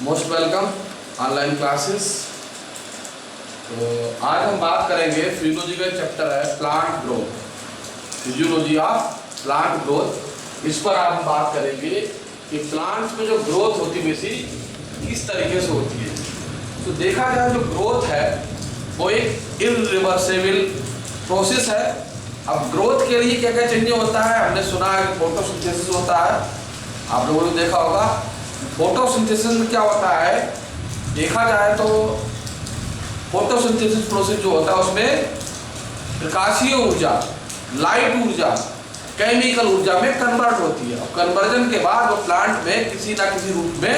Most welcome online classes. तो आज हम बात करेंगे फिजियोलॉजी का चैप्टर है plant growth, physiology of plant growth. इस पर आप हम बात करेंगे कि प्लांट्स में जो ग्रोथ होती है वैसी किस तरीके से होती है। तो देखा जाए जो ग्रोथ है वो एक इरिवर्सिबल प्रोसेस है। अब ग्रोथ के लिए क्या क्या चेंज होता है, हमने सुना है कि फोटोसिंथेसिस होता है, आप लोगों ने देखा होगा। फोटोसिंथेसिस में क्या होता है, देखा जाए तो फोटोसिंथेसिस प्रोसेस जो होता है उसमें प्रकाशीय ऊर्जा, लाइट ऊर्जा केमिकल ऊर्जा में कन्वर्ट होती है। और कन्वर्जन के बाद वो प्लांट में किसी ना किसी रूप में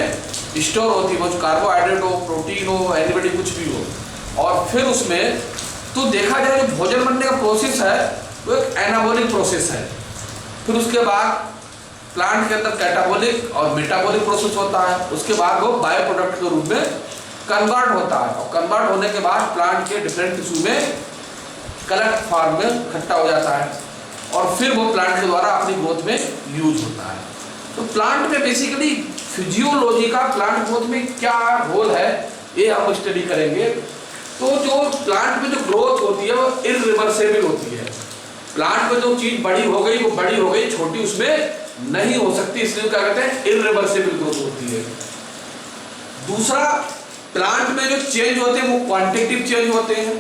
स्टोर होती है, वो कार्बोहाइड्रेट हो, प्रोटीन हो, एलिमेंट कुछ भी हो। और फिर उसमें तो देखा जाए जो भोजन बनने का प्रोसेस है वो एक एनाबॉलिक प्रोसेस है। फिर उसके बाद प्लांट के अंदर कैटाबॉलिक और मेटाबॉलिक प्रोसेस होता है। उसके बाद वो बायो प्रोडक्ट के रूप में कन्वर्ट होता है। और कन्वर्ट होने के बाद प्लांट के डिफरेंट टिश्यू में कलेक्ट फॉर्म में इकट्ठा हो जाता है और फिर वो प्लांट के द्वारा अपनी ग्रोथ में यूज होता है। तो प्लांट में बेसिकली फिजियोलॉजी का प्लांट ग्रोथ में क्या रोल है ये हम स्टडी करेंगे। तो जो प्लांट में जो ग्रोथ होती है वो इरिवर्सिबल होती है। प्लांट में जो चीज बड़ी हो गई वो बड़ी हो गई, छोटी उसमें नहीं हो सकती, इसलिए क्या कहते हैं इरिवर्सिबल ग्रोथ होती है। दूसरा, प्लांट में जो चेंज होते हैं वो क्वांटिटेटिव चेंज होते हैं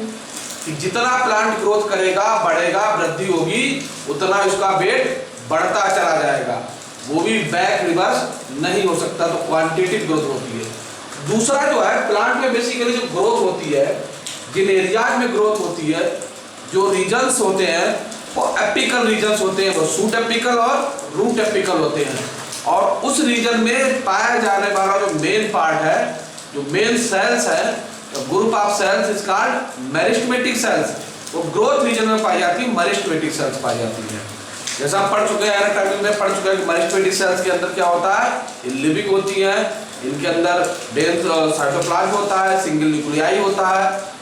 कि जितना प्लांट ग्रोथ करेगा, बढ़ेगा, वृद्धि होगी, उतना उसका वेट बढ़ता चला जाएगा, वो भी बैक रिवर्स नहीं हो सकता। तो क्वांटिटेटिव ग्रोथ होती है। दूसरा जो है प्लांट में बेसिकली जो ग्रोथ होती है, जिन एरियाज में ग्रोथ होती है, जो रीजन्स होते हैं वो एपिकल रीजन्स होते हैं, वो शूट एपिकल और रूट एपिकल होते हैं। और उस रीजन में पाया जाने वाला जो मेन पार्ट है, जो मेन सेल्स है, group of cells is called meristematic cells. वो ग्रोथ रीजन में पाई जाती है, मेरिस्टेमेटिक सेल्स पाई जाती है। जैसा हम पढ़ चुके हैं एनाटॉमी में पढ़ चुके हैं कि मेरिस्टेमेटिक सेल्स के अंदर क्या होता है, ये लिविंग होती है, इनके अंदर डेंस साइटोप्लाज्म होता है, सिंगल न्यूक्लियाई होता है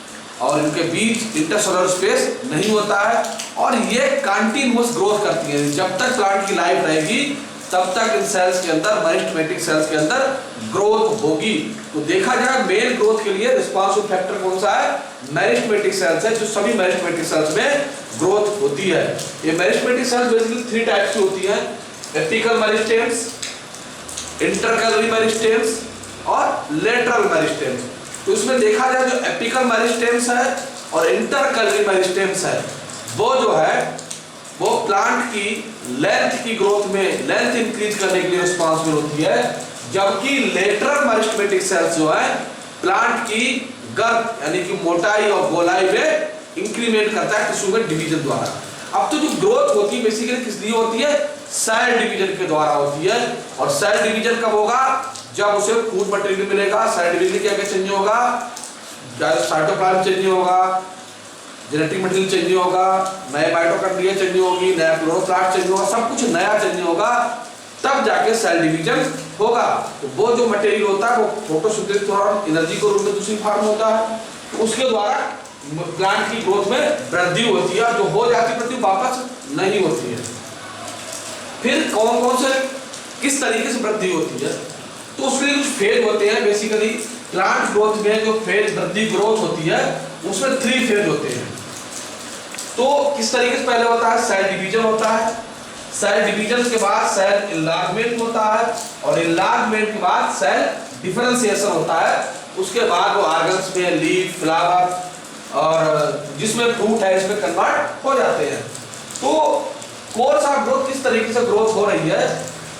और इनके बीच इंटरसेलुलर स्पेस नहीं होता है। और ये कंटीन्यूअस ग्रोथ करती है। जब तक प्लांट की लाइफ रहेगी तब तक इन सेल्स के अंदर, मेरिस्टेमेटिक सेल्स के अंदर ग्रोथ होगी। तो देखा जाए मेन ग्रोथ के लिए रिस्पॉन्सिबल फैक्टर कौन सा है, मेरिस्टेमेटिक सेल्स है, जो सभी मेरिस्टेमेटिक सेल्स में ग्रोथ होती है। ये मेरिस्टेमेटिक सेल्स बेसिकली 3 टाइप्स की होती हैं, एपिकल मेरिस्टेम्स, इंटरकैलरी मेरिस्टेम्स और लेटरल मेरिस्टेम्स। तो इसमें देखा जाए जो एपिकल मेरिस्टेम्स है और इंटरकैलरी मेरिस्टेम्स है, वो जो है वो प्लांट की लेंथ की ग्रोथ में, लेंथ इंक्रीज करने के लिए रिस्पॉन्सिबल होती है। जबकि लेटरल मेरिस्टेमेटिक सेल्स जो है प्लांट की गर्थ यानी कि मोटाई और गोलाई में इंक्रीमेंट करता है टिश्यू में डिवीजन द्वारा। अब तो जो ग्रोथ होती है बेसिकली किस लिए होती है, सेल डिवीजन के द्वारा होती है। और सेल डिवीजन कब होगा, जब उसे फूड मटेरियल मिलेगा। सेल डिवीजन क्या क्या चेंज होगा, साइटोप्लाज्म चेंज होगा, जेनेटिक मटेरियल चेंज होगा, नए माइटोकॉन्ड्रिया चेंज होगी, नया क्लोरोप्लास्ट चेंज होगा, सब कुछ नया चेंज होगा, तब जाके सेल डिवीजन होगा। तो वो जो मटेरियल होता है वो फोटोसिंथेसिस और एनर्जी के रूप में दूसरी फॉर्म होता है, तो उसके द्वारा प्लांट की ग्रोथ में वृद्धि होती है। जो हो जाती वृद्धि वापस नहीं होती है। फिर कौन कौन से किस तरीके से वृद्धि होती है, तो उसके लिए कुछ फेज होते हैं। बेसिकली प्लांट ग्रोथ में जो फेज वृद्धि ग्रोथ होती है उसमें 3 फेज होते हैं। तो किस तरीके से पहले होता है, सेल डिवीजन होता है, सेल डिवीजन के बाद सेल इनलार्जमेंट होता है और इनलार्जमेंट के बाद सेल डिफरेंशिएशन होता है। उसके बाद वो ऑर्गन्स में लीफ, फ्लावर और जिसमें फ्रूट है इसमें कन्वर्ट हो जाते हैं। तो कोर्स ऑफ ग्रोथ किस तरीके से ग्रोथ हो रही है,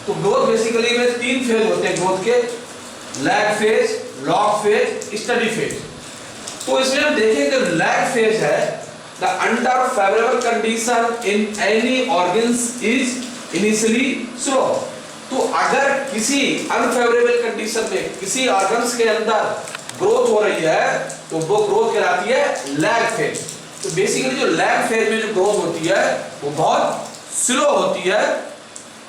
तो ग्रोथ बेसिकली में 3 फेज होते हैं ग्रोथ के, lag phase, log phase, study phase. तो इसमें हम देखें कि लैग फेज है, the under favourable condition in any organs is initially slow. तो अगर किसी अनफेवरेबल कंडीशन में किसी ऑर्गन्स के अंदर ग्रोथ हो रही है तो वो ग्रोथ कहलाती है लैग फेज। तो बेसिकली जो लैग फेज में जो ग्रोथ होती है वो बहुत स्लो होती है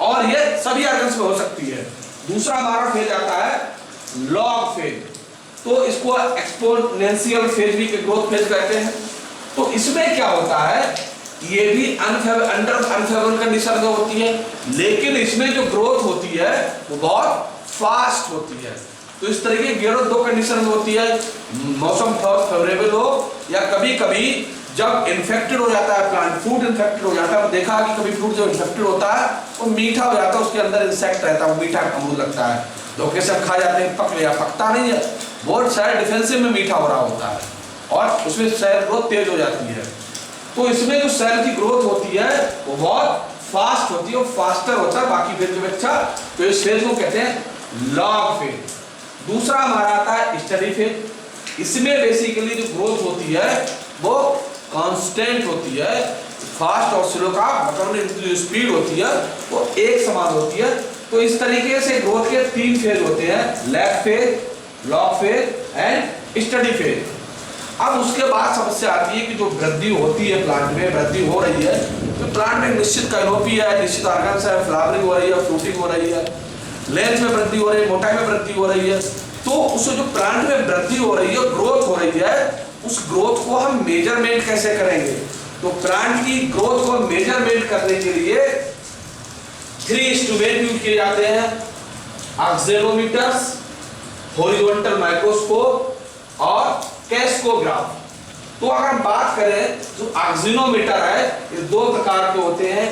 और ये सभी ऑर्गन्स में हो सकती है। दूसरा हमारा फेज आता है लॉग फेज, तो इसको एक्सपोनेंशियल फेज भी ग्रोथ फेज कहते हैं। तो इसमें क्या होता है, ये भी अंडर अनफेवरेबल कंडीशन में होती है, लेकिन इसमें जो ग्रोथ होती है वो बहुत फास्ट होती है। तो इस तरह की ग्रोथ दो कंडीशन में होती है, मौसम फेवरेबल हो या कभी कभी जब इन्फेक्टेड हो जाता है प्लांट, फ्रूट इन्फेक्टेड हो जाता है। देखा कि कभी फ्रूट जब इन्फेक्टेड होता है वो मीठा हो जाता है, उसके अंदर इंसेक्ट रहता है, वो मीठा अमरूद लगता है, तो कैसे खा जाते हैं, पक गया, पकता नहीं है, बहुत शायद डिफेंसिव में मीठा हो रहा होता है और उसमें सेल ग्रोथ तेज हो जाती है। तो इसमें जो सेल की ग्रोथ होती है वो बहुत फास्ट होती है, वो फास्टर होता है बाकी फेज में। अच्छा, तो इस फेज को कहते हैं लॉग फेज। दूसरा हमारा आता है स्टडी फेज। इसमें बेसिकली जो ग्रोथ होती है वो कांस्टेंट होती है, फास्ट और स्लो का मतलब जो स्पीड होती है वो एक समान होती है। तो इस तरीके से ग्रोथ के तीन फेज होते हैं, lag phase, log phase and study phase. अब उसके बाद समस्या आती है कि जो वृद्धि होती है प्लांट में, वृद्धि हो रही है तो प्लांट में निश्चित कैनोपी है, निश्चित ऑर्गन्स है, फ्लावरिंग हो रही है, फ्रूटिंग हो रही है, लेंथ में वृद्धि हो रही है, मोटाई में वृद्धि हो रही है। तो उस जो प्लांट में वृद्धि हो रही है, ग्रोथ हो रही है, उस ग्रोथ को हम मेजरमेंट कैसे करेंगे? तो प्लांट की ग्रोथ को मेजरमेंट करने के लिए 3 इंस्ट्रूमेंट यूज किए जाते हैं, एक्सेलेरोमीटर्स, हॉरिजॉन्टल माइक्रोस्कोप और कैस्कोग्राफ। तो अगर हम बात करें जो एक्सिनोमीटर है, ये दो प्रकार के होते हैं,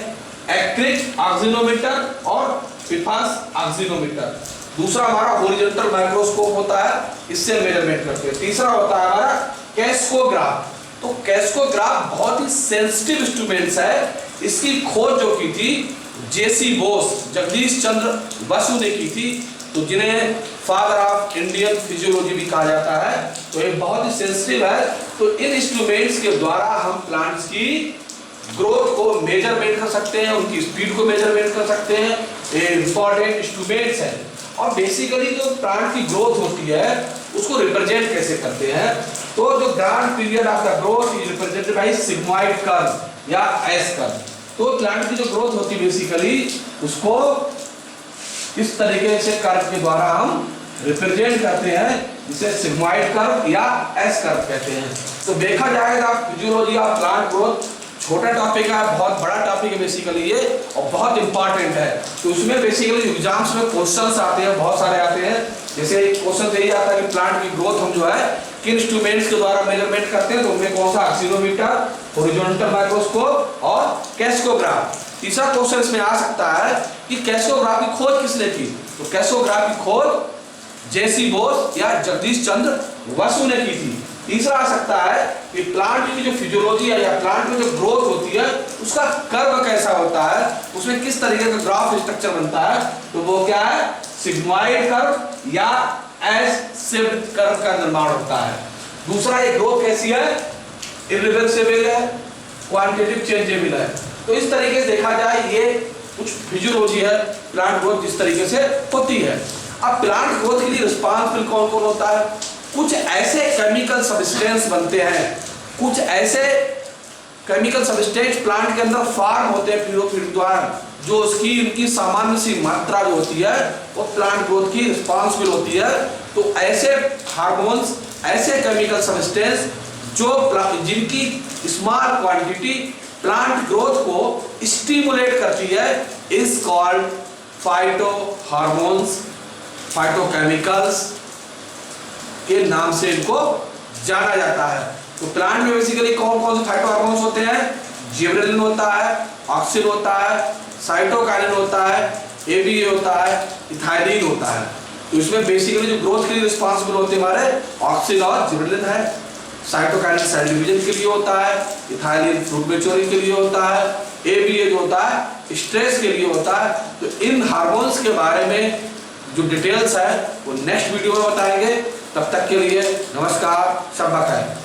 एक्ट्रिक एक्सिनोमीटर और पिफास एक्सिनोमीटर। दूसरा हमारा हॉरिजॉन्टल माइक्रोस्कोप होता है, इससे मेजरमेंट करते हैं। तीसरा होता है हमारा कैस्कोग्राफ। तो कैस्कोग्राफ बहुत ही सेंसिटिव इंस्ट्रूमेंट्स है। इसकी खोज जो की थी जेसी बोस, जगदीश चंद्र बसु ने की थी, तो जिन्हें फादर ऑफ इंडियन फिजियोलॉजी भी कहा जाता है। तो ये बहुत ही सेंसिटिव है। तो इन इंस्ट्रूमेंट्स के द्वारा हम प्लांट्स की ग्रोथ को मेजरमेंट कर सकते हैं, उनकी स्पीड को मेजरमेंट कर सकते हैं। ये इंपॉर्टेंट इंस्ट्रूमेंट्स हैं। और बेसिकली जो प्लांट की ग्रोथ होती है उसको रिप्रेजेंट कैसे करते हैं? तो जो grand period of the growth is represented by sigmoid curve या एस कर्व। तो प्लांट की जो ग्रोथ होती है बेसिकली उसको इस तरीके से कर्व के द्वारा हम रिप्रेजेंट करते हैं, जिसे सिग्मॉइड कर्व या एस कर्व कहते हैं। तो देखा जाएगा फिजियोलॉजी ऑफ प्लांट ग्रोथ छोटा टॉपिक है, बहुत बड़ा टॉपिक है बेसिकली ये, और बहुत इंपॉर्टेंट है। तो उसमें बेसिकली एग्जाम्स में क्वेश्चंस आते हैं, बहुत सारे आते हैं। जैसे क्वेश्चन यही आता है कि प्लांट की ग्रोथ हम जो है किन इंस्ट्रूमेंट्स के द्वारा मेजरमेंट करते हैं, तो उनमें कौन सा एक्सिलोमीटर, हॉरिजॉन्टल माइक्रोस्कोप और कैस्कोग्राफ। तीसरा क्वेश्चन इसमें आ सकता है कि कैस्कोग्राफ की खोज किसने की? तो कैस्कोग्राफ की खोज जेसी बोस या जगदीश चंद्र बसु ने की थी। तीसरा आ सकता है कि प्लांट की जो फिजियोलॉजी है या प्लांट में जो ग्रोथ होती है उसका कर्व कैसा होता है, उसमें किस तरीके का ग्राफ स्ट्रक्चर बनता है, तो वो क्या है, सिग्मॉइड कर्व या एस शेप्ड कर्व का निर्माण होता है। दूसरा ये ग्रोथ कैसी है, इरिवर्सिबल है, क्वांटिटेटिव चेंजेबल है। तो इस तरीके से देखा जाए ये कुछ फिजियोलॉजी है प्लांट ग्रोथ जिस तरीके से होती है। अब प्लांट ग्रोथ के लिए रिस्पांसिबल कौन कौन होता है? कुछ ऐसे केमिकल सब्सटेंस बनते हैं, कुछ ऐसे केमिकल सब्सटेंस प्लांट के अंदर फॉर्म होते हैं फिलोफिट द्वारा, जो उसकी इनकी सामान्य सी मात्रा जो होती है वो प्लांट ग्रोथ की रिस्पांसिबल होती है। तो ऐसे हार्मोन्स, ऐसे केमिकल सब्सटेंस जो जिनकी स्मॉल क्वांटिटी प्लांट ग्रोथ को स्टिमुलेट करती है is called phyto hormones, phytochemicals के नाम से इनको जाना जाता है। तो प्लांट में बेसिकली कौन कौन से फाइटो हार्मोन्स होते हैं? जिबरेलिन होता है, ऑक्सिन होता है, साइटोकाइनिन होता है, एबीए होता है, इथाइलिन होता है। तो इसमें बेसिकली जो ग्रोथ के लिए रिस्पांसिबल होते हैं हमारे ऑक्सिन और जिबरेलिन है। साइटोकाइनिन सेल डिवीजन के लिए होता है, इथाइलिन फ्रूट मैच्योरिंग के लिए होता है, एबीए जो होता है स्ट्रेस के लिए होता है। तो इन हार्मोन्स के बारे में जो डिटेल्स है वो नेक्स्ट वीडियो में बताएंगे। तब तक के लिए नमस्कार, शब्बा खैर।